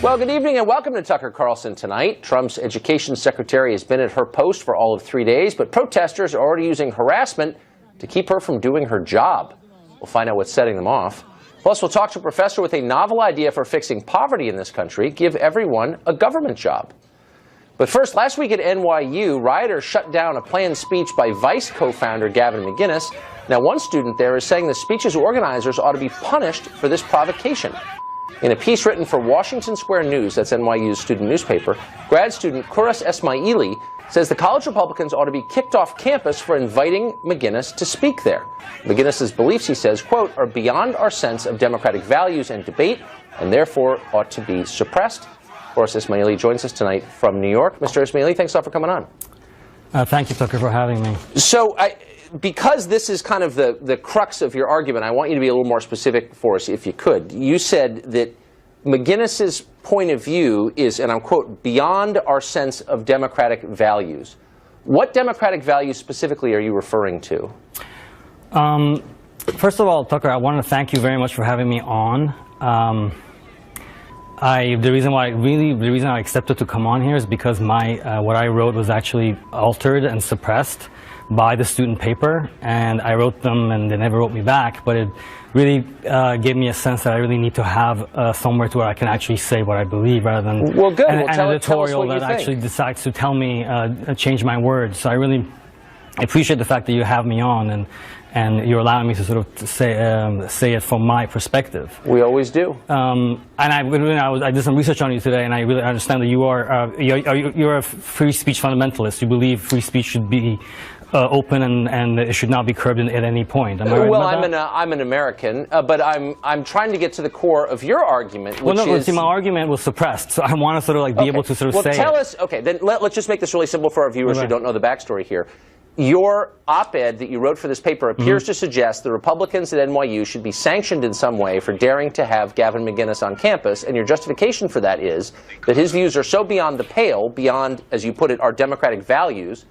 Well, good evening and welcome to Tucker Carlson Tonight. Trump's education secretary has been at her post for all of 3 days, but protesters are already using harassment to keep her from doing her job. We'll find out what's setting them off. Plus, we'll talk to a professor with a novel idea for fixing poverty in this country: give everyone a government job. But first, last week at NYU, rioters shut down a planned speech by Vice co-founder Gavin McInnes. Now, one student there is saying the speech's organizers ought to be punished for this provocation. In a piece written for Washington Square News, that's NYU's student newspaper, grad student Kuras Esmaili says the college Republicans ought to be kicked off campus for inviting McInnes to speak there. McInnes's beliefs, he says, quote, are beyond our sense of democratic values and debate, and therefore ought to be suppressed. Kuras Esmaili joins us tonight from New York. Mr. Esmaili, thanks a lot for coming on. Thank you, Tucker, for having me. So, because this is kind of the crux of your argument, I want you to be a little more specific for us, if you could. You said that McInnes's point of view is, and I'm quote, beyond our sense of democratic values. What democratic values specifically are you referring to? First of all, Tucker, I want to thank you very much for having me on. The reason I accepted to come on here is because what I wrote was actually altered and suppressed by the student paper, and I wrote them and they never wrote me back, but it really gave me a sense that I really need to have somewhere to where I can actually say what I believe rather than well, good. an editorial that actually decides to tell me, change my words. So I really appreciate the fact that you have me on and you're allowing me to sort of say it from my perspective. We always do. And I did some research on you today, and I really understand that you're a free speech fundamentalist. You believe free speech should be open and it should not be curbed at any point. Am I right about that? I'm an American, but I'm trying to get to the core of your argument, which is... See, my argument was suppressed, so I want to sort of like be able to sort of say tell us, okay, then let's just make this really simple for our viewers who don't know the backstory here. Your op-ed that you wrote for this paper appears to suggest the Republicans at NYU should be sanctioned in some way for daring to have Gavin McInnes on campus, and your justification for that is that his views are so beyond the pale, beyond, as you put it, our democratic values,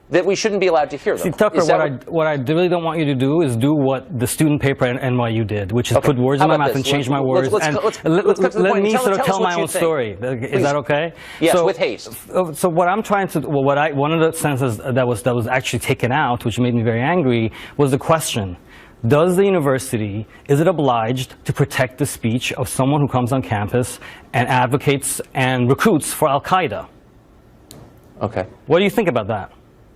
that we shouldn't be allowed to hear them. See, Tucker, what I really don't want you to do is do what the student paper at NYU did, which is put words in my mouth and change my words. Let me sort of tell my own story. Is that okay? Yes, with haste. So what I'm trying to, one of the sentences that was actually taken out, which made me very angry, was the question: does the university, is it obliged to protect the speech of someone who comes on campus and advocates and recruits for Al-Qaeda? Okay. What do you think about that?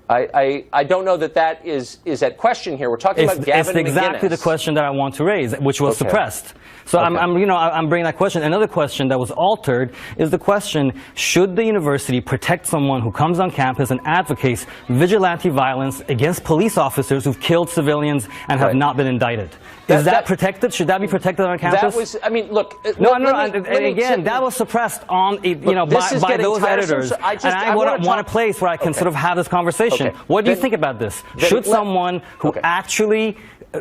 I don't know that is at question here. We're talking about Gavin McInnes. It's exactly the question that I want to raise, which was suppressed. So I'm bringing that question. Another question that was altered is the question: should the university protect someone who comes on campus and advocates vigilante violence against police officers who've killed civilians and have not been indicted? Is that protected? Should that be protected on campus? That was, I mean, look. That was suppressed on, by those editors. And I want a place where I can sort of have this conversation. What do you think about this? Should someone who actually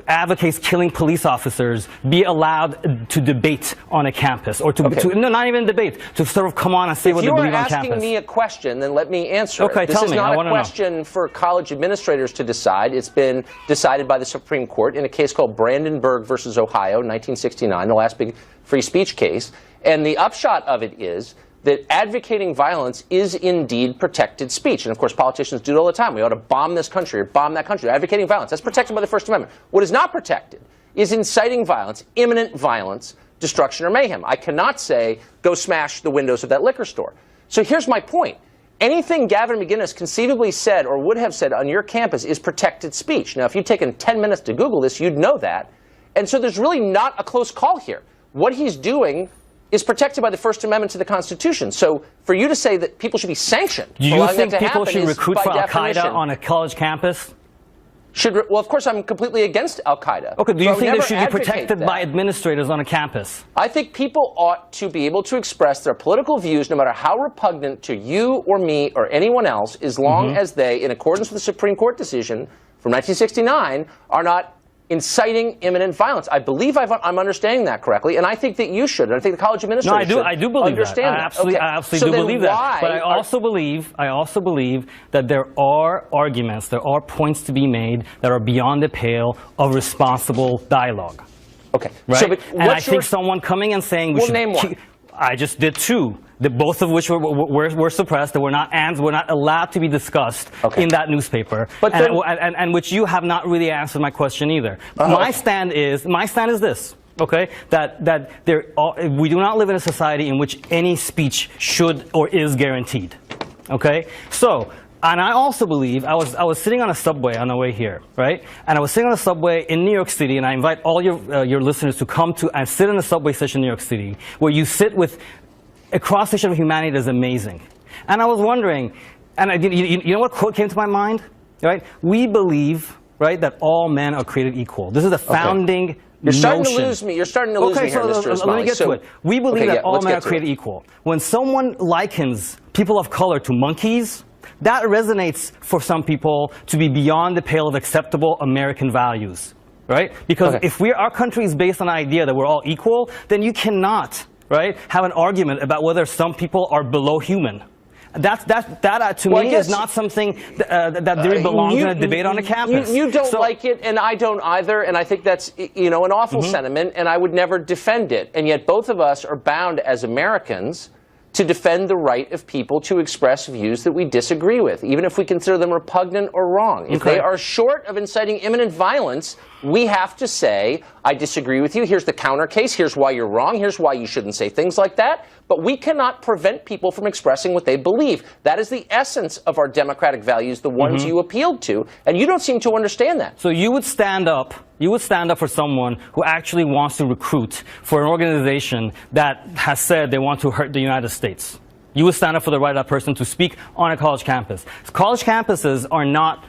advocates killing police officers be allowed to debate on a campus, or no, not even debate, to sort of come on and say what they believe on campus? If you are asking me a question, then let me answer it. Okay, tell me. This is not a question for college administrators to decide. It's been decided by the Supreme Court in a case called Brandenburg versus Ohio, 1969, the last big free speech case. And the upshot of it is that advocating violence is indeed protected speech. And of course, politicians do it all the time. We ought to bomb this country or bomb that country. Advocating violence, that's protected by the First Amendment. What is not protected is inciting violence, imminent violence, destruction, or mayhem. I cannot say, go smash the windows of that liquor store. So here's my point. Anything Gavin McInnes conceivably said or would have said on your campus is protected speech. Now, if you'd taken 10 minutes to Google this, you'd know that. And so there's really not a close call here. What he's doing is protected by the First Amendment to the Constitution. So for you to say that people should be sanctioned, do you think people should recruit for Al-Qaeda on a college campus? Well, of course, I'm completely against Al-Qaeda. Okay, do you think they should be protected by administrators on a campus? I think people ought to be able to express their political views, no matter how repugnant to you or me or anyone else, as long as they, in accordance with the Supreme Court decision from 1969, are not inciting imminent violence. I believe I'm understanding that correctly, and I think that you should. And I think the college administrators should. I do believe that. I absolutely do believe that. But I also believe that there are arguments, there are points to be made that are beyond the pale of responsible dialogue. Okay. Right? So, and I think someone coming and saying we should name one. I just did two, both of which were suppressed, that were not allowed to be discussed in that newspaper, and which you have not really answered my question either. My stand is this. Okay, that we do not live in a society in which any speech should or is guaranteed. Okay, so. And I also believe, I was sitting on a subway on the way here, right? And I was sitting on a subway in New York City, and I invite all your listeners to come to and sit in the subway station in New York City, where you sit with a cross-section of humanity that is amazing. And I was wondering, and you know what quote came to my mind? Right? We believe, right, that all men are created equal. This is a founding You're starting to lose me. You're starting to lose me here, Mr. Ismaili. Let me get to it. We believe that all men are created equal. When someone likens people of color to monkeys, that resonates for some people to be beyond the pale of acceptable American values, right? Because if our country is based on the idea that we're all equal, then you cannot, right, have an argument about whether some people are below human. That to me is not something that really belongs in a debate on a campus. You don't like it, and I don't either, and I think that's an awful sentiment, and I would never defend it. And yet both of us are bound as Americans to defend the right of people to express views that we disagree with, even if we consider them repugnant or wrong. If they are short of inciting imminent violence, we have to say, I disagree with you, here's the counter case, here's why you're wrong, here's why you shouldn't say things like that. But we cannot prevent people from expressing what they believe. That is the essence of our democratic values, the ones you appealed to, and you don't seem to understand that. So you would stand up for someone who actually wants to recruit for an organization that has said they want to hurt the United States. You would stand up for the right of that person to speak on a college campus. College campuses are not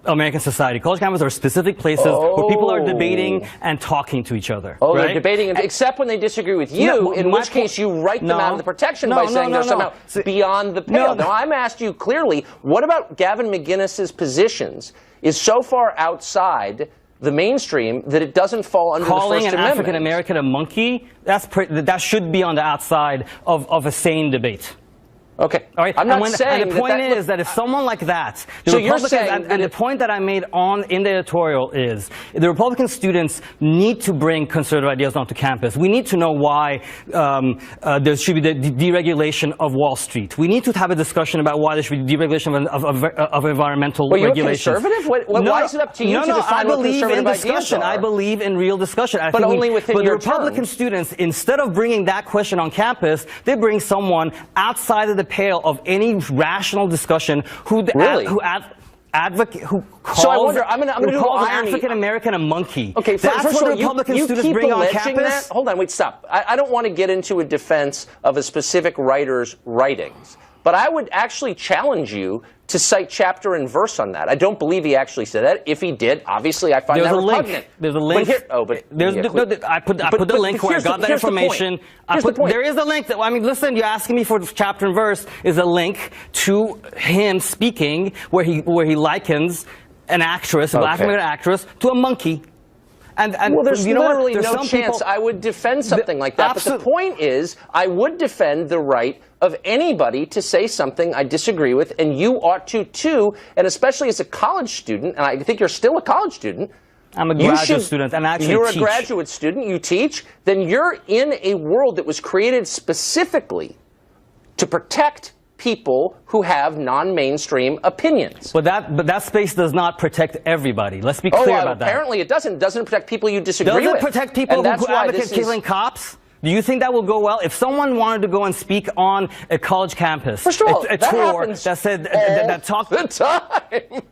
American society. College campuses are specific places where people are debating and talking to each other. They're debating, except when they disagree with you, in which case you write them out of the protection by saying they're somehow beyond the pale. Now, I'm asked you clearly, what about Gavin McInnes's positions is so far outside the mainstream that it doesn't fall under the First Amendment? Calling an African American a monkey, that should be on the outside of a sane debate. Okay. All right. I'm not saying and the point is that if someone like that, the point that I made in the editorial is the Republican students need to bring conservative ideas onto campus. We need to know why there should be the deregulation of Wall Street. We need to have a discussion about why there should be deregulation of environmental regulations. Are you a conservative? Why is it up to you to define what conservative ideas are? I believe in real discussion. But only within your terms. But the Republican students, instead of bringing that question on campus, they bring someone outside of the pale of any rational discussion who calls an African American a monkey. Okay, that's what the Republican students bring on campus. Hold on, wait, stop. I don't want to get into a defense of a specific writer's writings, but I would actually challenge you to cite chapter and verse on that. I don't believe he actually said that. If he did, obviously I find that repugnant. There's a link. I put the link where I got that information. There is a link. I mean, listen, you're asking me for chapter and verse. Is a link to him speaking where he likens an actress, a black American actress, to a monkey. Well, there's literally no chance I would defend something like that. But the point is, I would defend the right of anybody to say something I disagree with, and you ought to too, and especially as a college student, and I think you're still a college student. I'm a graduate student, and I actually You're teach. a graduate student, you teach, then you're in a world that was created specifically to protect people who have non-mainstream opinions. But that space does not protect everybody. Let's be clear about that. Apparently it doesn't. It doesn't protect people you disagree with. Does it protect people who advocate killing cops? Do you think that will go well? If someone wanted to go and speak on a college campus, first of all, a tour that said that talked the time.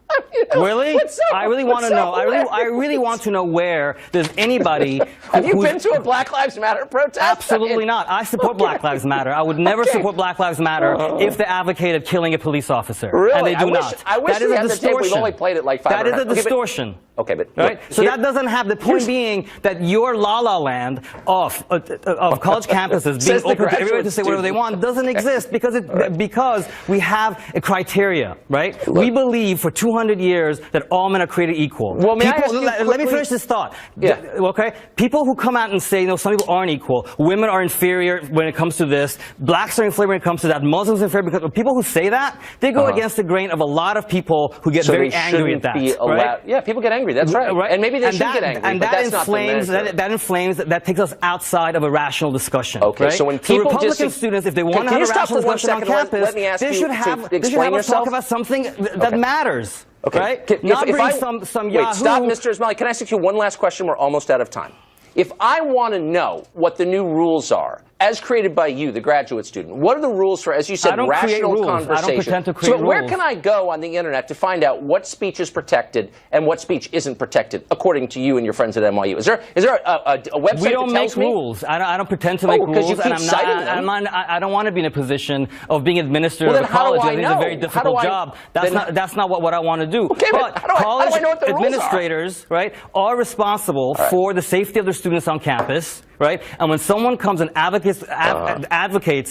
Really? I really want to know. I really want to know where there's anybody. Have you been to a Black Lives Matter protest? Absolutely not. I support Black Lives Matter. I would never support Black Lives Matter if they advocated killing a police officer. Really? And they do not. I wish we had the tape. We've only played it like 5 That is a distortion. Okay, but right. So that doesn't have the point being that your la-la land of college campuses being open to everybody to say whatever they want doesn't exist because we have a criteria, right? Look. We believe for 200 years that all men are created equal. Well, let me finish this thought. Yeah. Okay. People who come out and say, no, some people aren't equal. Women are inferior when it comes to this. Blacks are inferior when it comes to that. Muslims are inferior because people who say that, they go against the grain of a lot of people who get very angry at that. Yeah, people get angry angry. That's right. And maybe they should get angry. And but that that's inflames. That inflames. That takes us outside of a rational discussion. Okay. Right? So when people Republican students, if they want to have a rational discussion on campus, they should have us talk about something that matters. Okay. Right? Not bring some Yahoo. Wait, stop, Mr. Ismaili. Can I ask you one last question? We're almost out of time. If I want to know what the new rules are, as created by you, the graduate student, what are the rules for, as you said, rational conversation? I don't pretend to create rules. So where can I go on the internet to find out what speech is protected and what speech isn't protected, according to you and your friends at NYU? Is there a website We don't that tells make me? rules. I don't pretend to make rules, you keep and I don't want to be in a position of being administrator of a college. I think it's a very difficult job. That's not what I want to do. Okay, but how do I know what the rules are? Administrators, right, are responsible for the safety of their students on campus. Right, and when someone comes and advocates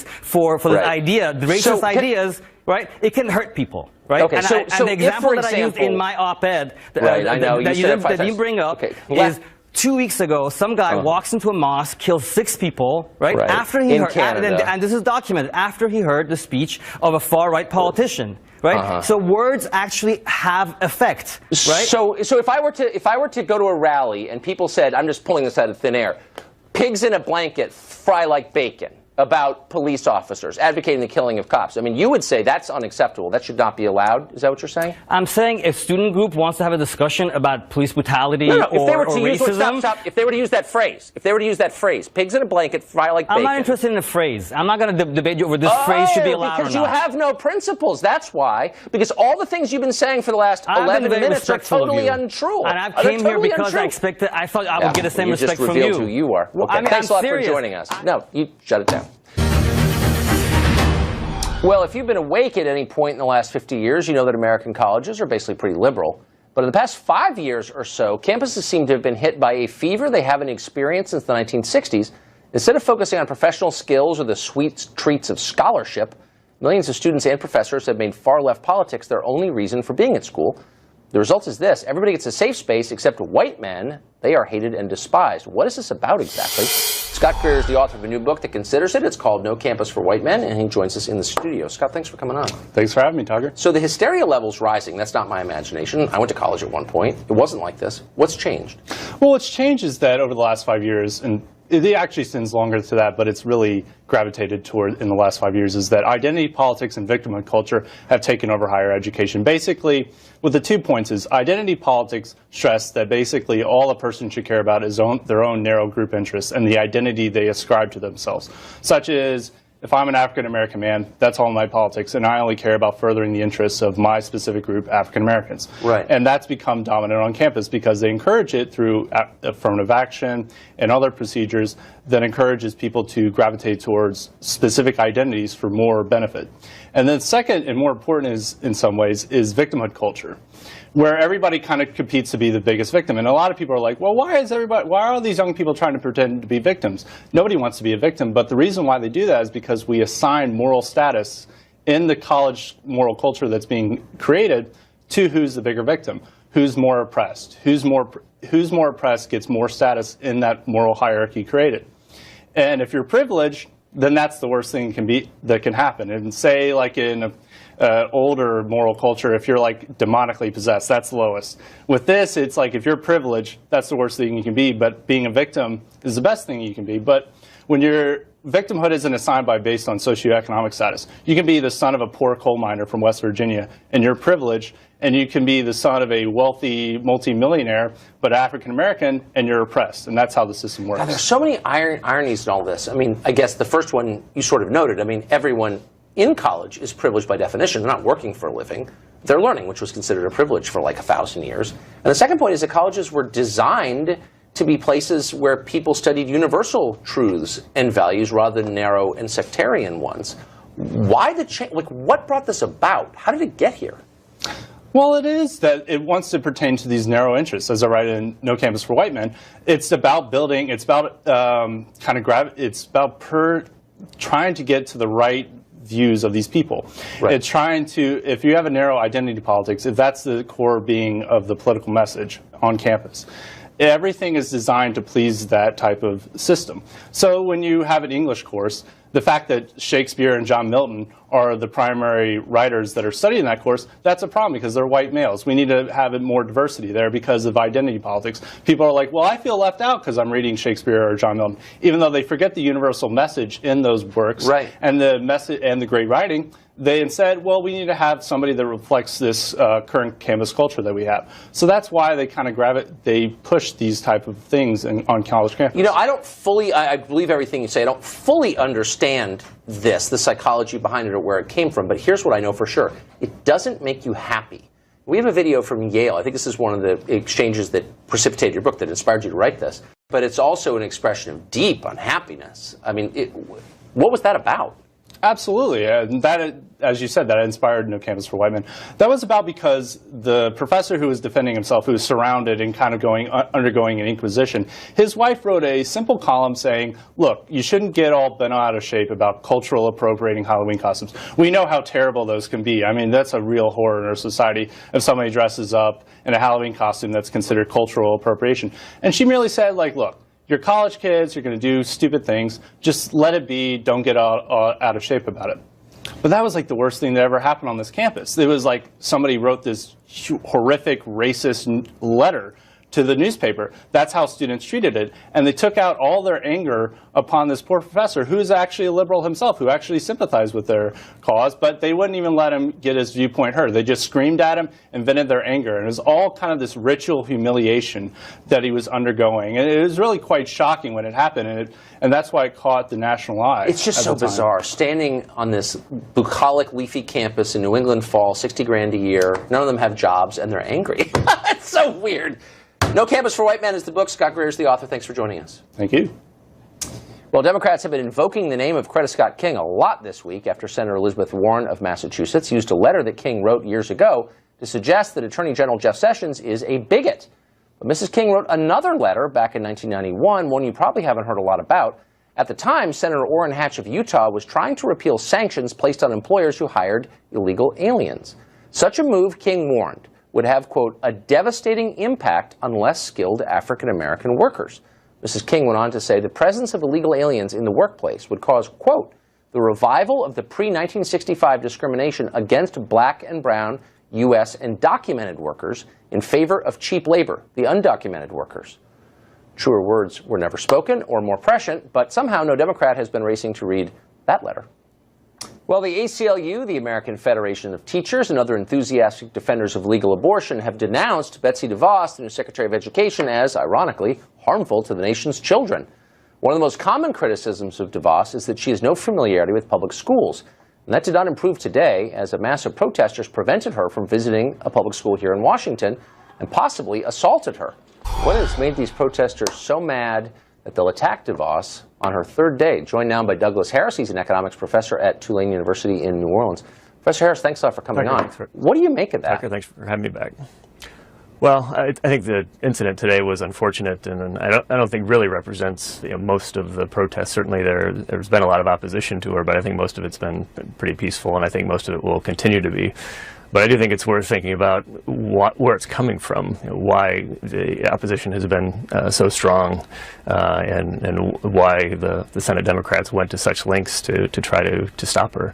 for this idea, the racist ideas, right, it can hurt people, right? Okay, and so the example that I used in my op-ed that you bring up is 2 weeks ago, some guy walks into a mosque, kills 6 people, right? After he heard, and this is documented, after he heard the speech of a far-right politician. Right, so words actually have effect, right? So if I were to go to a rally and people said, I'm just pulling this out of thin air, pigs in a blanket fry like bacon, about police officers advocating the killing of cops. I mean, you would say that's unacceptable. That should not be allowed. Is that what you're saying? I'm saying if student group wants to have a discussion about police brutality or racism. If they were to use that phrase, pigs in a blanket fry like bacon. I'm not interested in the phrase. I'm not going to debate you over this phrase should be allowed or not. Because you have no principles. That's why. Because all the things you've been saying for the last 11 minutes are totally untrue. And I came here because I thought I would get the same respect from you. You just revealed who you are. Well, okay, thanks a lot for joining us. No, you shut it down. Well, if you've been awake at any point in the last 50 years, you know that American colleges are basically pretty liberal. But in the past 5 years or so, campuses seem to have been hit by a fever they haven't experienced since the 1960s. Instead of focusing on professional skills or the sweet treats of scholarship, millions of students and professors have made far-left politics their only reason for being at school. The result is this: everybody gets a safe space except white men. They are hated and despised. What is this about exactly? Scott Greer is the author of a new book that considers it. It's called No Campus for White Men, and he joins us in the studio. Scott, thanks for coming on. Thanks for having me, Tugger. So the hysteria level's rising. That's not my imagination. I went to college at one point. It wasn't like this. What's changed? Well, what's changed is that over the last 5 years, and it actually extends longer to that, but it's really gravitated toward in the last 5 years, is that identity politics and victimhood culture have taken over higher education. Basically, with the 2 points is identity politics stress that basically all a person should care about is their own narrow group interests and the identity they ascribe to themselves, such as, if I'm an African-American man, that's all my politics, and I only care about furthering the interests of my specific group, African-Americans. Right. And that's become dominant on campus because they encourage it through affirmative action and other procedures that encourages people to gravitate towards specific identities for more benefit. And then second, and more important is, in some ways, is victimhood culture, where everybody kind of competes to be the biggest victim. And a lot of people are like, well, why are all these young people trying to pretend to be victims? Nobody wants to be a victim, but the reason why they do that is because we assign moral status in the college moral culture that's being created to who's the bigger victim, who's more oppressed, who's more oppressed gets more status in that moral hierarchy created. And if you're privileged, then that's the worst thing that can happen. And say, like in older moral culture, if you're like demonically possessed, that's the lowest. With this, it's like if you're privileged, that's the worst thing you can be, but being a victim is the best thing you can be. But when your victimhood isn't assigned based on socioeconomic status, you can be the son of a poor coal miner from West Virginia, and you're privileged, and you can be the son of a wealthy multimillionaire, but African-American, and you're oppressed. And that's how the system works. Now, there's so many ironies in all this. I mean, I guess the first one you sort of noted. I mean, everyone in college is privileged by definition. They're not working for a living. They're learning, which was considered a privilege for like 1,000 years. And the second point is that colleges were designed to be places where people studied universal truths and values rather than narrow and sectarian ones. Why the change? Like, what brought this about? How did it get here? Well, it is that it wants to pertain to these narrow interests, as I write in No Campus for White Men. It's about building. It's about It's about trying to get to the right views of these people. Right. It's trying to, if you have a narrow identity politics, if that's the core being of the political message on campus, everything is designed to please that type of system. So when you have an English course, The fact that Shakespeare and John Milton are the primary writers that are studying that course, that's a problem because they're white males. We need to have more diversity there because of identity politics. People are like, well, I feel left out because I'm reading Shakespeare or John Milton, even though they forget the universal message in those works and the message and the great writing. They instead, well, we need to have somebody that reflects this current campus culture that we have. So that's why they kind of they push these type of things on college campus. You know, I don't fully, I believe everything you say. I don't fully understand the psychology behind it or where it came from. But here's what I know for sure. It doesn't make you happy. We have a video from Yale. I think this is one of the exchanges that precipitated your book, that inspired you to write this. But it's also an expression of deep unhappiness. I mean, what was that about? Absolutely. And that, as you said, that inspired No Campus for White Men. That was about because the professor who was defending himself, who was surrounded and kind of undergoing an inquisition, his wife wrote a simple column saying, look, you shouldn't get all bent out of shape about cultural appropriating Halloween costumes. We know how terrible those can be. I mean, that's a real horror in our society if somebody dresses up in a Halloween costume that's considered cultural appropriation. And she merely said, like, look, you're college kids, you're going to do stupid things, just let it be, don't get out of shape about it. But that was like the worst thing that ever happened on this campus. It was like somebody wrote this horrific racist letter to the newspaper. That's how students treated it. And they took out all their anger upon this poor professor, who is actually a liberal himself, who actually sympathized with their cause, but they wouldn't even let him get his viewpoint heard. They just screamed at him and vented their anger. And it was all kind of this ritual humiliation that he was undergoing. And it was really quite shocking when it happened. And that's why it caught the national eye. It's just so bizarre. Standing on this bucolic, leafy campus in New England fall, 60 grand a year, none of them have jobs, and they're angry. It's so weird. No Campus for White Men is the book. Scott Greer is the author. Thanks for joining us. Thank you. Well, Democrats have been invoking the name of Coretta Scott King a lot this week after Senator Elizabeth Warren of Massachusetts used a letter that King wrote years ago to suggest that Attorney General Jeff Sessions is a bigot. But Mrs. King wrote another letter back in 1991, one you probably haven't heard a lot about. At the time, Senator Orrin Hatch of Utah was trying to repeal sanctions placed on employers who hired illegal aliens. Such a move, King warned, would have, quote, a devastating impact on less skilled African-American workers. Mrs. King went on to say the presence of illegal aliens in the workplace would cause, quote, the revival of the pre-1965 discrimination against black and brown U.S. and documented workers in favor of cheap labor, the undocumented workers. Truer words were never spoken or more prescient, but somehow no Democrat has been racing to read that letter. Well, the ACLU, the American Federation of Teachers, and other enthusiastic defenders of legal abortion have denounced Betsy DeVos, the new Secretary of Education, as, ironically, harmful to the nation's children. One of the most common criticisms of DeVos is that she has no familiarity with public schools. And that did not improve today, as a mass of protesters prevented her from visiting a public school here in Washington and possibly assaulted her. What has made these protesters so mad that they'll attack DeVos on her third day? Joined now by Douglas Harris. He's an economics professor at Tulane University in New Orleans. Professor Harris, thanks a lot for coming on. What do you make of that? Tucker, thanks for having me back. Well, I think the incident today was unfortunate, and I don't think really represents most of the protests. Certainly there's been a lot of opposition to her, but I think most of it's been pretty peaceful, and I think most of it will continue to be. But I do think it's worth thinking about where it's coming from, why the opposition has been so strong, and why the Senate Democrats went to such lengths to try to stop her.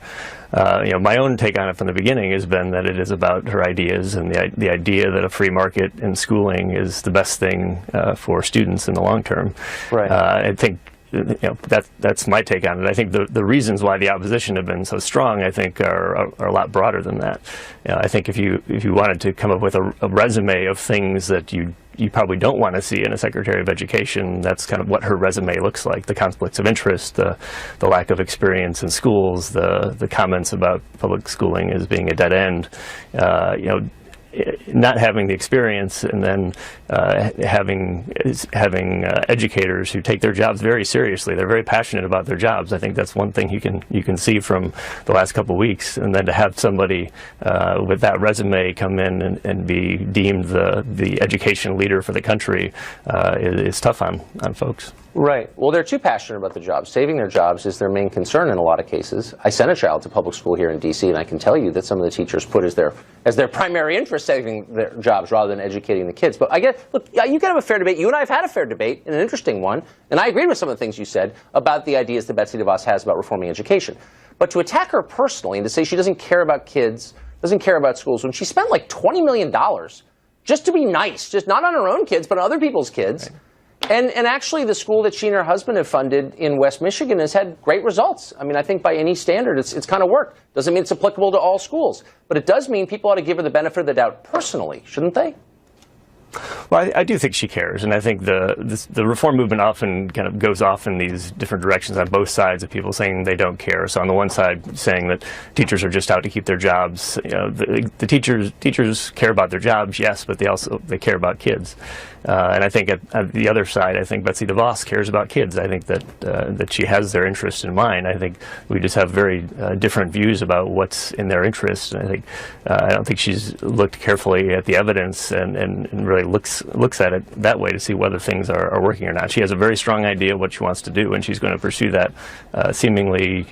My own take on it from the beginning has been that it is about her ideas, and the idea that a free market in schooling is the best thing for students in the long term. Right. I think that's my take on it. I think the reasons why the opposition have been so strong, I think, are a lot broader than that. I think if you wanted to come up with a resume of things that you probably don't want to see in a Secretary of Education, that's kind of what her resume looks like: the conflicts of interest, the lack of experience in schools, the comments about public schooling as being a dead end. Not having the experience, and then having educators who take their jobs very seriously. They're very passionate about their jobs. I think that's one thing you can see from the last couple of weeks. And then to have somebody with that resume come in and be deemed the education leader for the country is tough on folks. Right. Well, they're too passionate about the jobs. Saving their jobs is their main concern in a lot of cases. I sent a child to public school here in D.C., and I can tell you that some of the teachers put as their primary interest saving their jobs rather than educating the kids. But look, you can have a fair debate. You and I have had a fair debate, and an interesting one, and I agreed with some of the things you said about the ideas that Betsy DeVos has about reforming education. But to attack her personally and to say she doesn't care about kids, doesn't care about schools, when she spent like $20 million just to be nice, just not on her own kids, but on other people's kids. Right. And actually, the school that she and her husband have funded in West Michigan has had great results. I mean, I think by any standard, it's kind of worked. Doesn't mean it's applicable to all schools. But it does mean people ought to give her the benefit of the doubt personally, shouldn't they? Well, I do think she cares, and I think the reform movement often kind of goes off in these different directions on both sides of people saying they don't care. So on the one side, saying that teachers are just out to keep their jobs. You know, the teachers care about their jobs, yes, but they care about kids. And I think at the other side, I think Betsy DeVos cares about kids. I think that she has their interest in mind. I think we just have very different views about what's in their interest. And I don't think she's looked carefully at the evidence and really looks at it that way to see whether things are working or not. She has a very strong idea of what she wants to do, and she's going to pursue that seemingly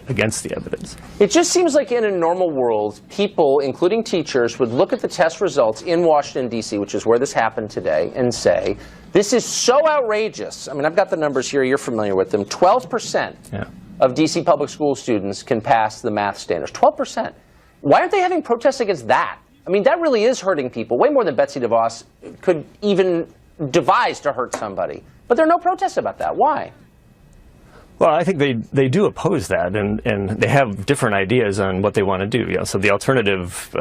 against the evidence. It just seems like in a normal world, people, including teachers, would look at the test results in Washington, D.C., which is where this happened today, and say, this is so outrageous. I mean, I've got the numbers here. You're familiar with them. 12% of D.C. public school students can pass the math standards. 12%. Why aren't they having protests against that? I mean, that really is hurting people, way more than Betsy DeVos could even devise to hurt somebody. But there are no protests about that. Why? Well, I think they do oppose that, and they have different ideas on what they want to do. You know, so the alternative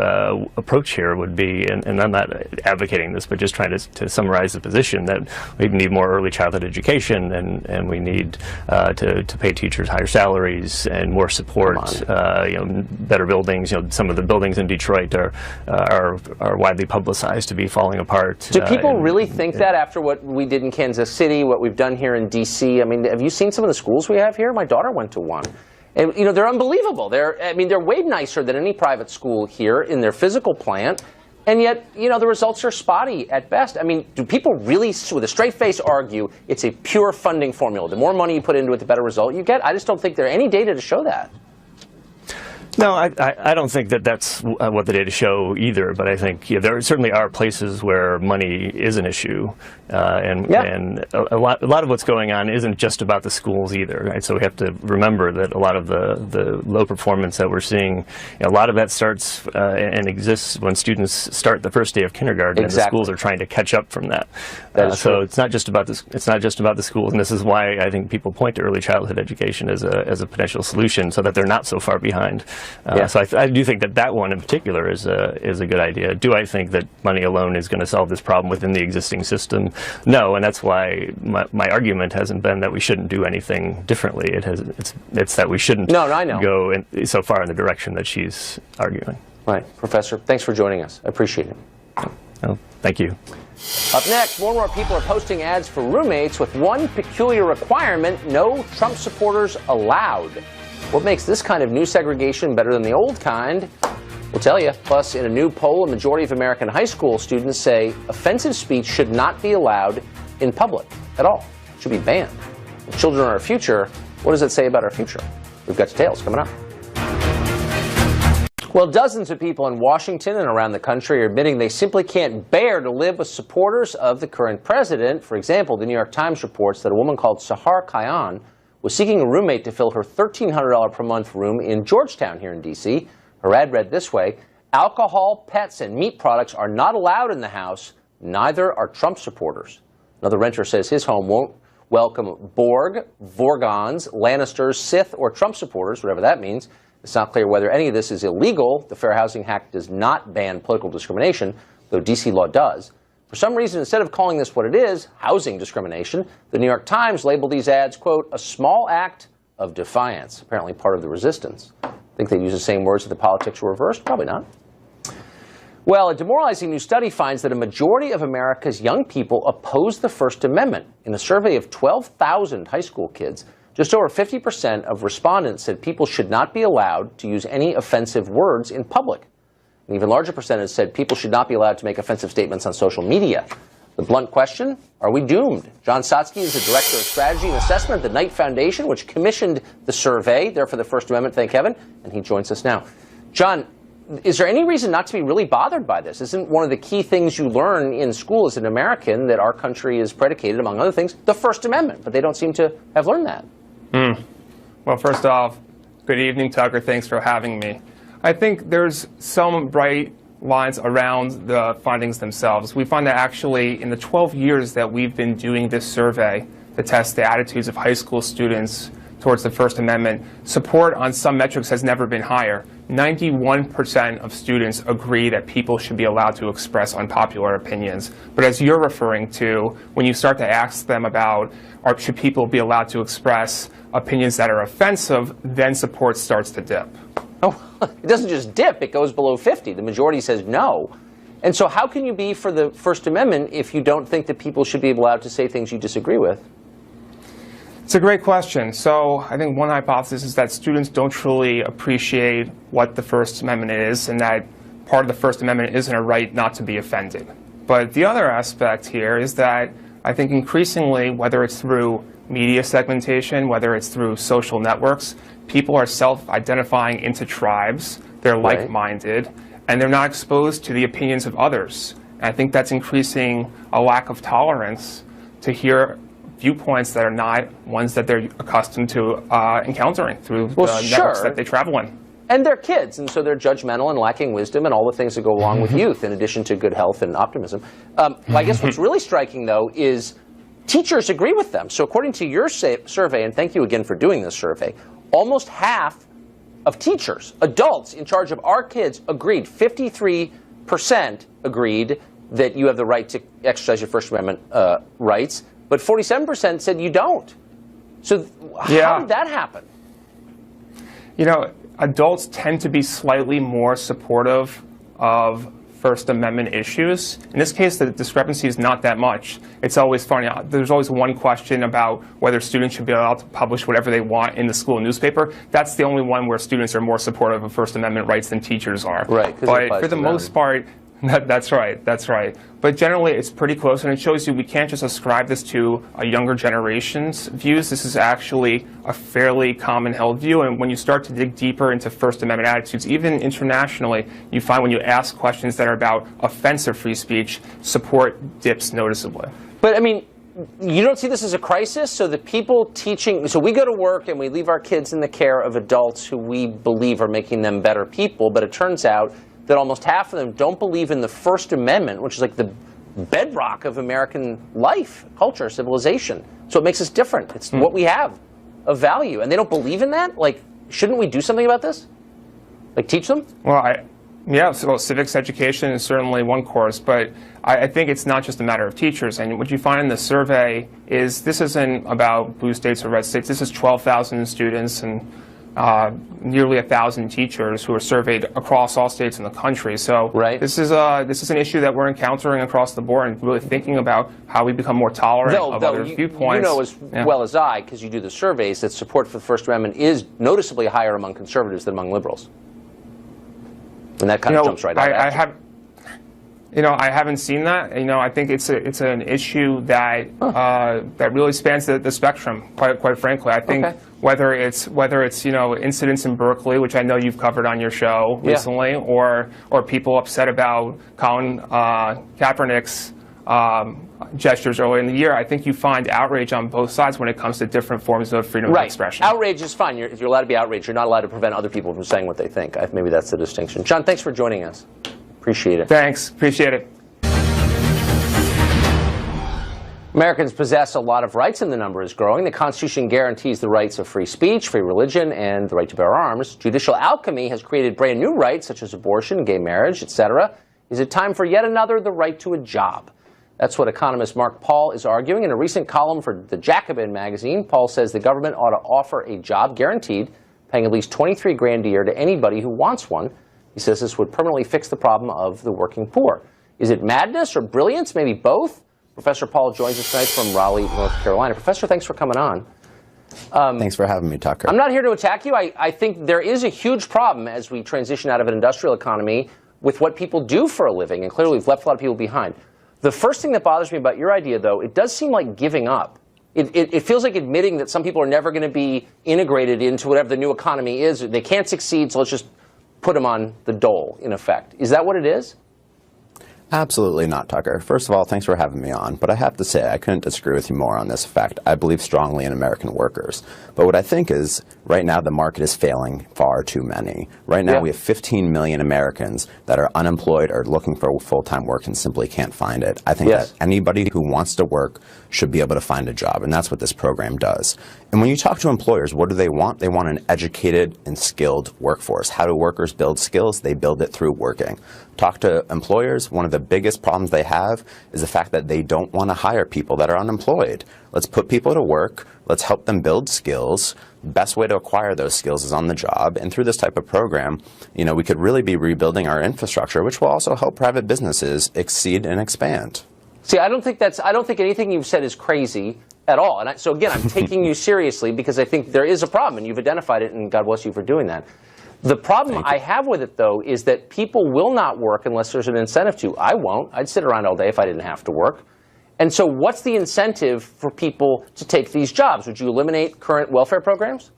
approach here would be, and I'm not advocating this, but just trying to summarize the position, that we need more early childhood education, and we need to pay teachers higher salaries and more support. Better buildings. You know, some of the buildings in Detroit are widely publicized to be falling apart. Do people really think that after what we did in Kansas City, what we've done here in D.C.? I mean, have you seen some of the schools we have here? My daughter went to one. And, you know, they're unbelievable. They're way nicer than any private school here in their physical plant. And yet, you know, the results are spotty at best. I mean, do people really, with a straight face, argue it's a pure funding formula? The more money you put into it, the better result you get? I just don't think there are any data to show that. No, I don't think that's what the data show either, but I think there certainly are places where money is an issue, and a lot of what's going on isn't just about the schools either, right? So we have to remember that a lot of the low performance that we're seeing, a lot of that starts and exists when students start the first day of kindergarten, and the schools are trying to catch up from that. So it's not just about the schools, and this is why I think people point to early childhood education as a potential solution, so that they're not so far behind. So I do think that one in particular is a good idea. Do I think that money alone is going to solve this problem within the existing system? No, and that's why my argument hasn't been that we shouldn't do anything differently. It's that we shouldn't go so far in the direction that she's arguing. Right. Professor, thanks for joining us. I appreciate it. Oh, thank you. Up next, more and more people are posting ads for roommates with one peculiar requirement: no Trump supporters allowed. What makes this kind of new segregation better than the old kind? We'll tell you. Plus, in a new poll, a majority of American high school students say offensive speech should not be allowed in public at all. It should be banned. If children are our future, what does it say about our future? We've got details coming up. Well, dozens of people in Washington and around the country are admitting they simply can't bear to live with supporters of the current president. For example, the New York Times reports that a woman called Sahar Khayan was seeking a roommate to fill her $1,300 per month room in Georgetown here in D.C. Her ad read this way: alcohol, pets, and meat products are not allowed in the house. Neither are Trump supporters. Another renter says his home won't welcome Borg, Vorgons, Lannisters, Sith, or Trump supporters, whatever that means. It's not clear whether any of this is illegal. The Fair Housing Act does not ban political discrimination, though D.C. law does. For some reason, instead of calling this what it is, housing discrimination, the New York Times labeled these ads, quote, a small act of defiance, apparently part of the resistance. Think they'd use the same words if the politics were reversed? Probably not. Well, a demoralizing new study finds that a majority of America's young people oppose the First Amendment. In a survey of 12,000 high school kids, just over 50% of respondents said people should not be allowed to use any offensive words in public. An even larger percentage said people should not be allowed to make offensive statements on social media. The blunt question, are we doomed? John Sotsky is the Director of Strategy and Assessment at the Knight Foundation, which commissioned the survey there for the First Amendment, thank heaven, and he joins us now. John, is there any reason not to be really bothered by this? Isn't one of the key things you learn in school as an American that our country is predicated, among other things, the First Amendment? But they don't seem to have learned that. Well, first off, good evening, Tucker. Thanks for having me. I think there's some bright lines around the findings themselves. We find that actually in the 12 years that we've been doing this survey to test the attitudes of high school students towards the First Amendment, support on some metrics has never been higher. 91% of students agree that people should be allowed to express unpopular opinions. But as you're referring to, when you start to ask them about, or should people be allowed to express opinions that are offensive, then support starts to dip. Oh, it doesn't just dip, it goes below 50. The majority says no. And so how can you be for the First Amendment if you don't think that people should be allowed to say things you disagree with? It's a great question. So I think one hypothesis is that students don't truly appreciate what the First Amendment is, and that part of the First Amendment isn't a right not to be offended. But the other aspect here is that I think increasingly, whether it's through media segmentation, whether it's through social networks, people are self-identifying into tribes, they're like-minded, and they're not exposed to the opinions of others. And I think that's increasing a lack of tolerance to hear viewpoints that are not ones that they're accustomed to encountering through the networks that they travel in. And they're kids, and so they're judgmental and lacking wisdom and all the things that go along with youth, in addition to good health and optimism. Well, I guess what's really striking, though, is teachers agree with them. So according to your survey, and thank you again for doing this survey, almost half of teachers, adults in charge of our kids, agreed. 53% agreed that you have the right to exercise your First Amendment rights, but 47% said you don't. So how did that happen? You know, adults tend to be slightly more supportive of First Amendment issues. In this case, the discrepancy is not that much. It's always funny. There's always one question about whether students should be allowed to publish whatever they want in the school newspaper. That's the only one where students are more supportive of First Amendment rights than teachers are. Right. But for the most part, that's right. That's right. But generally, it's pretty close, and it shows you we can't just ascribe this to a younger generation's views. This is actually a fairly common held view, and when you start to dig deeper into First Amendment attitudes, even internationally, you find when you ask questions that are about offensive free speech, support dips noticeably. But, I mean, you don't see this as a crisis? So the people teaching, so we go to work and we leave our kids in the care of adults who we believe are making them better people, but it turns out that almost half of them don't believe in the First Amendment, which is like the bedrock of American life, culture, civilization. So it makes us different. It's what we have of value. And they don't believe in that? Like, shouldn't we do something about this? Like, teach them? Well, civics education is certainly one course, but I think it's not just a matter of teachers. And what you find in the survey is this isn't about blue states or red states. This is 12,000 students and nearly 1,000 teachers who are surveyed across all states in the country. So this is an issue that we're encountering across the board, and really thinking about how we become more tolerant of other viewpoints. You know as well as I, because you do the surveys, that support for the First Amendment is noticeably higher among conservatives than among liberals. And that kind of jumps right out at you. I haven't seen that. I think it's an issue that that really spans the spectrum. Quite frankly, I think whether it's incidents in Berkeley, which I know you've covered on your show recently, or people upset about Colin Kaepernick's gestures earlier in the year, I think you find outrage on both sides when it comes to different forms of freedom of expression. Outrage is fine. If you're allowed to be outraged, you're not allowed to prevent other people from saying what they think. Maybe that's the distinction. John, thanks for joining us. Appreciate it. Thanks. Appreciate it. Americans possess a lot of rights, and the number is growing. The Constitution guarantees the rights of free speech, free religion, and the right to bear arms. Judicial alchemy has created brand new rights, such as abortion, gay marriage, etc. Is it time for yet another, the right to a job? That's what economist Mark Paul is arguing. In a recent column for the Jacobin magazine, Paul says the government ought to offer a job guaranteed, paying at least $23 grand a year to anybody who wants one. He says this would permanently fix the problem of the working poor. Is it madness or brilliance? Maybe both? Professor Paul joins us tonight from Raleigh, North Carolina. Professor, thanks for coming on. Thanks for having me, Tucker. I'm not here to attack you. I think there is a huge problem as we transition out of an industrial economy with what people do for a living, and clearly we've left a lot of people behind. The first thing that bothers me about your idea, though, it does seem like giving up. It feels like admitting that some people are never going to be integrated into whatever the new economy is. They can't succeed, so let's just put them on the dole, in effect. Is that what it is? Absolutely not, Tucker. First of all, thanks for having me on. But I have to say, I couldn't disagree with you more on this fact. I believe strongly in American workers. But what I think is, right now, the market is failing far too many. Right now, we have 15 million Americans that are unemployed or looking for full-time work and simply can't find it. I think that anybody who wants to work should be able to find a job, and that's what this program does. And when you talk to employers, what do they want? They want an educated and skilled workforce. How do workers build skills? They build it through working. Talk to employers, one of the biggest problems they have is the fact that they don't want to hire people that are unemployed. Let's put people to work. Let's help them build skills. Best way to acquire those skills is on the job. And through this type of program, we could really be rebuilding our infrastructure, which will also help private businesses exceed and expand. See, I don't think anything you've said is crazy at all. And so again, I'm taking you seriously because I think there is a problem, and you've identified it, and God bless you for doing that. The problem I have with it, though, is that people will not work unless there's an incentive to. I won't. I'd sit around all day if I didn't have to work. And so what's the incentive for people to take these jobs? Would you eliminate current welfare programs?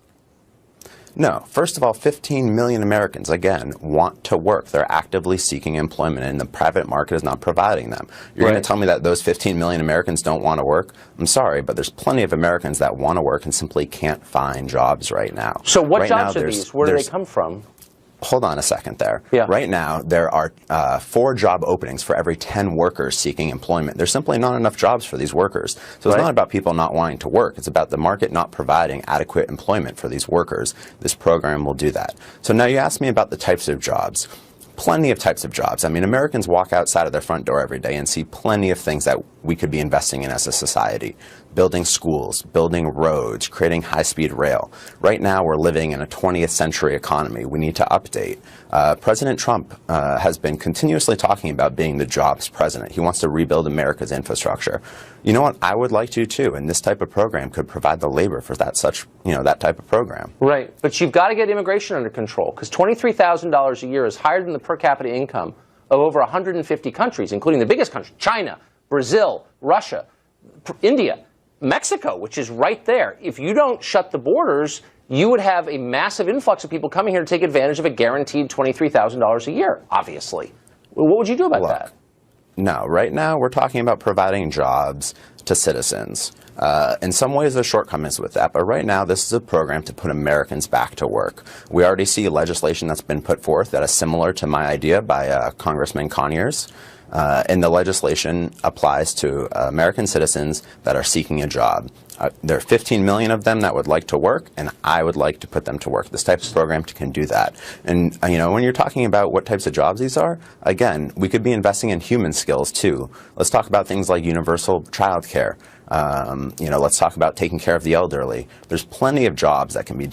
No. First of all, 15 million Americans, again, want to work. They're actively seeking employment, and the private market is not providing them. You're going to tell me that those 15 million Americans don't want to work? I'm sorry, but there's plenty of Americans that want to work and simply can't find jobs right now. So what jobs are these? Where do they come from? Hold on a second there. Right now, there are 4 job openings for every 10 workers seeking employment. There's simply not enough jobs for these workers. So it's not about people not wanting to work. It's about the market not providing adequate employment for these workers. This program will do that. So now you asked me about the types of jobs. Plenty of types of jobs. I mean, Americans walk outside of their front door every day and see plenty of things that we could be investing in as a society. Building schools, building roads, creating high-speed rail. Right now, we're living in a 20th century economy. We need to update. President Trump has been continuously talking about being the jobs president. He wants to rebuild America's infrastructure. You know what? I would like to, too, and this type of program could provide the labor for that type of program. Right, but you've got to get immigration under control, because $23,000 a year is higher than the per capita income of over 150 countries, including the biggest countries, China, Brazil, Russia, India, Mexico, which is right there. If you don't shut the borders, you would have a massive influx of people coming here to take advantage of a guaranteed $23,000 a year, obviously. What would you do about that? No, right now we're talking about providing jobs to citizens. In some ways, there's shortcomings with that, but right now this is a program to put Americans back to work. We already see legislation that's been put forth that is similar to my idea by Congressman Conyers. And the legislation applies to American citizens that are seeking a job. There are 15 million of them that would like to work, and I would like to put them to work. This type of program can do that. And when you're talking about what types of jobs these are, again, we could be investing in human skills too. Let's talk about things like universal child care. Let's talk about taking care of the elderly. There's plenty of jobs that can be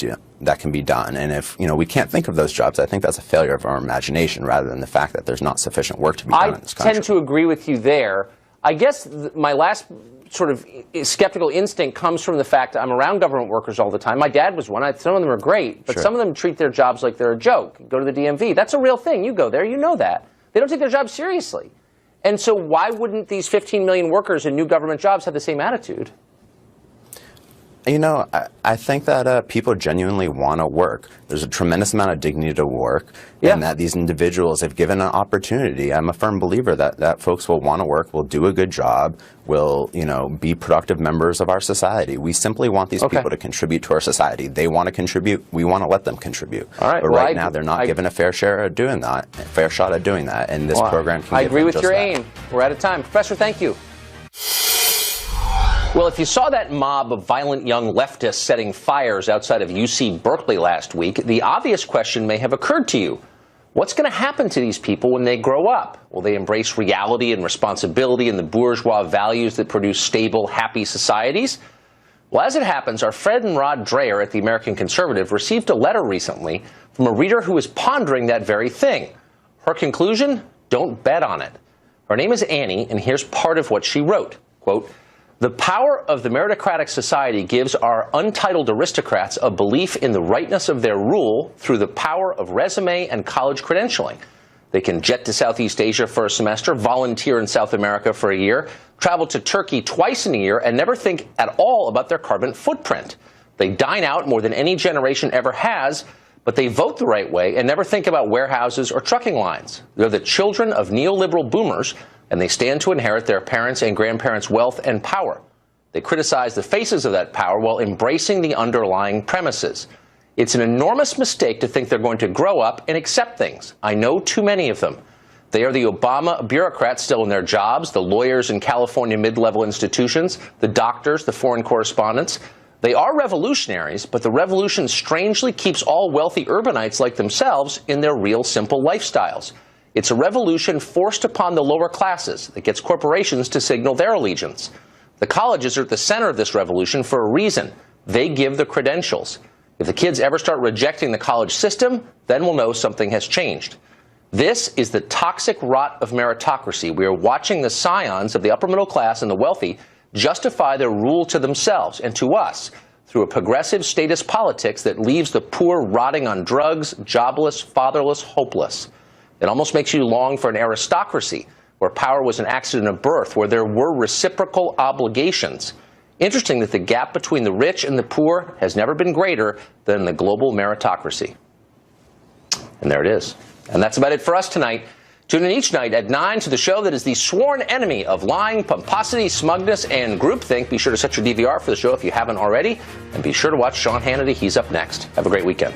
done. And if we can't think of those jobs, I think that's a failure of our imagination rather than the fact that there's not sufficient work to be done in this country. I tend to agree with you there. I guess my last sort of skeptical instinct comes from the fact that I'm around government workers all the time. My dad was one. Some of them are great, but some of them treat their jobs like they're a joke. Go to the DMV. That's a real thing. You go there, you know that. They don't take their jobs seriously. And so why wouldn't these 15 million workers in new government jobs have the same attitude? I think that people genuinely want to work. There's a tremendous amount of dignity to work, and that these individuals, if given an opportunity, I'm a firm believer that folks will want to work, will do a good job, will be productive members of our society. We simply want these people to contribute to our society. They want to contribute. We want to let them contribute. All right. But right now, they're not given a fair shot at doing that, and this program can I give agree them with just your that. aim. We're out of time. Professor, thank you. Well, if you saw that mob of violent young leftists setting fires outside of UC Berkeley last week, the obvious question may have occurred to you. What's going to happen to these people when they grow up? Will they embrace reality and responsibility and the bourgeois values that produce stable, happy societies? Well, as it happens, our Fred and Rod Dreher at the American Conservative received a letter recently from a reader who is pondering that very thing. Her conclusion? Don't bet on it. Her name is Annie, and here's part of what she wrote. Quote, "The power of the meritocratic society gives our untitled aristocrats a belief in the rightness of their rule through the power of resume and college credentialing. They can jet to Southeast Asia for a semester, volunteer in South America for a year, travel to Turkey twice in a year, and never think at all about their carbon footprint. They dine out more than any generation ever has, but they vote the right way and never think about warehouses or trucking lines. They're the children of neoliberal boomers, and they stand to inherit their parents' and grandparents' wealth and power. They criticize the faces of that power while embracing the underlying premises. It's an enormous mistake to think they're going to grow up and accept things. I know too many of them. They are the Obama bureaucrats still in their jobs, the lawyers in California mid-level institutions, the doctors, the foreign correspondents. They are revolutionaries, but the revolution strangely keeps all wealthy urbanites like themselves in their real simple lifestyles. It's a revolution forced upon the lower classes that gets corporations to signal their allegiance. The colleges are at the center of this revolution for a reason. They give the credentials. If the kids ever start rejecting the college system, then we'll know something has changed. This is the toxic rot of meritocracy. We are watching the scions of the upper middle class and the wealthy justify their rule to themselves and to us through a progressive status politics that leaves the poor rotting on drugs, jobless, fatherless, hopeless. It almost makes you long for an aristocracy where power was an accident of birth, where there were reciprocal obligations. Interesting that the gap between the rich and the poor has never been greater than the global meritocracy. And there it is. And that's about it for us tonight. Tune in each night at 9 to the show that is the sworn enemy of lying, pomposity, smugness, and groupthink. Be sure to set your DVR for the show if you haven't already. And be sure to watch Sean Hannity. He's up next. Have a great weekend.